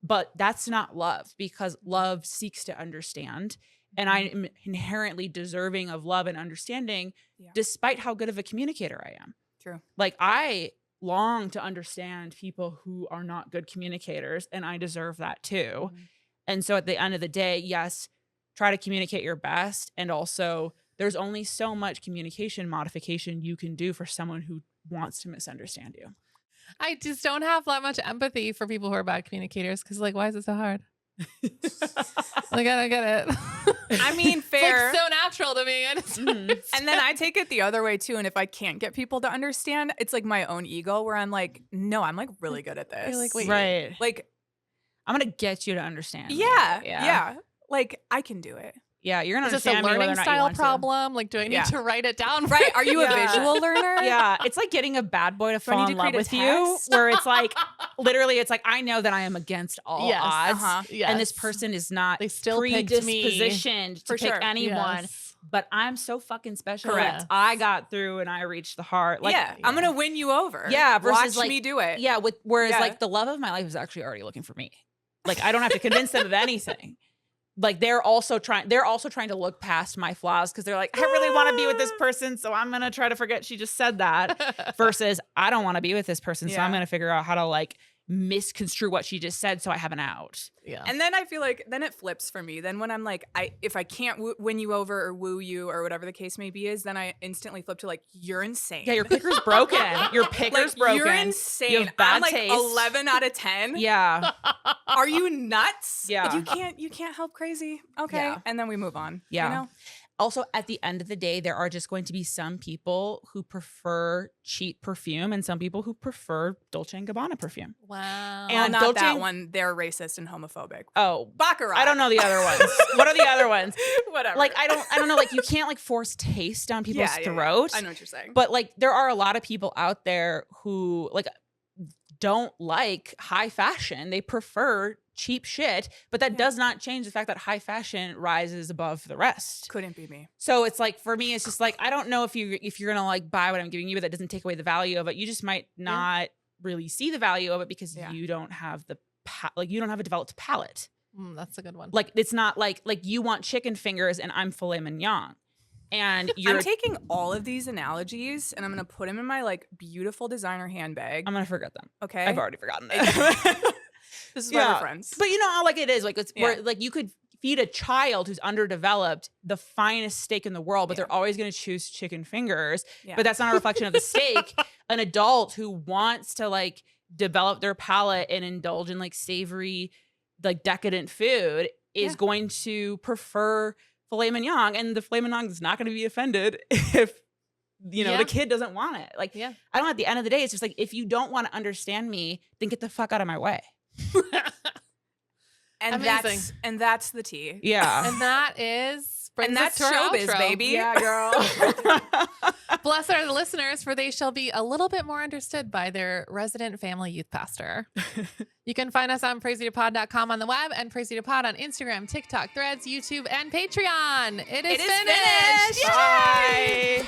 But that's not love, because love seeks to understand. And I am inherently deserving of love and understanding, despite how good of a communicator I am. True. Like, I long to understand people who are not good communicators, and I deserve that too. And so at the end of the day, yes, try to communicate your best. And also, there's only so much communication modification you can do for someone who wants to misunderstand you. I just don't have that much empathy for people who are bad communicators, because like, why is it so hard? Like, I don't get it. I mean, fair. It's like so natural to me. And then I take it the other way too. And if I can't get people to understand, it's like my own ego where I'm like, no, I'm like really good at this. You're like, wait. Right. Like, I'm going to get you to understand. me. yeah. Like, I can do it. Yeah, you're going to Is this a understand me whether learning or not you style want to. problem? Like, do I need Yeah. to write it down? Right. Are you a Yeah. visual learner? Yeah, it's like getting a bad boy to Do I fall need in to love create a with you, test? where it's like, literally, it's like, I know that I am against all Yes. odds. Yes. And this person is not They still picked me. predispositioned to For pick sure. anyone. Yes. But I'm so fucking special. Correct. that I got through and I reached the heart. Like, yeah. I'm going to win you over. Yeah, versus Watch like- me do it. yeah. Whereas Yeah. like the love of my life is actually already looking for me. Like, I don't have to convince them of anything. Like, they're also trying to look past my flaws, because they're like, I really want to be with this person, so I'm gonna try to forget she just said that. Versus, I don't want to be with this person, so I'm Yeah. gonna figure out how to like misconstrue what she just said so I have an out. Yeah. And then I feel like then it flips for me. Then when I'm like, if I can't win you over or woo you or whatever the case may be is, then I instantly flip to like, you're insane. Yeah, your picker's broken. Your picker's like, broken. You're insane. You have bad I'm like taste. 11 out of 10. Yeah. Are you nuts? Yeah. Like, you can't help crazy. Okay. Yeah. And then we move on. Yeah. You know? Also, at the end of the day, there are just going to be some people who prefer cheap perfume and some people who prefer Dolce & Gabbana perfume. Wow. Well, And not Dolce- that one. They're racist and homophobic. Oh, Baccarat. I don't know the other ones. What are the other ones? Whatever. Like, I don't know. Like, you can't like force taste down people's throat. I know what you're saying. But like, there are a lot of people out there who like don't like high fashion. They prefer cheap shit, but that does not change the fact that high fashion rises above the rest. Couldn't be me. So it's like, for me, it's just like, I don't know if you're gonna like buy what I'm giving you, but that doesn't take away the value of it. You just might not really see the value of it because you don't have you don't have a developed palate. That's a good one. Like, it's not like you want chicken fingers and I'm filet mignon. And I'm taking all of these analogies and I'm going to put them in my like beautiful designer handbag. I'm gonna forget them. Okay. I've already forgotten it. This is why we're friends. But you know how like it is, like it's where like you could feed a child who's underdeveloped the finest steak in the world, but they're always going to choose chicken fingers. But that's not a reflection of the steak. An adult who wants to like develop their palate and indulge in like savory, like decadent food is going to prefer filet mignon, and the filet mignon is not going to be offended if the kid doesn't want it. Like, I don't. At the end of the day, it's just like, if you don't want to understand me, then get the fuck out of my way. And that's the tea. Yeah. And that is and that's us to our showbiz, outro. baby. Yeah, girl. Blessed are the listeners, for they shall be a little bit more understood by their resident family youth pastor. You can find us on PraiseYouToPod.com on the web and PraiseYouToPod on Instagram, TikTok, Threads, YouTube, and Patreon. It is finished. Bye.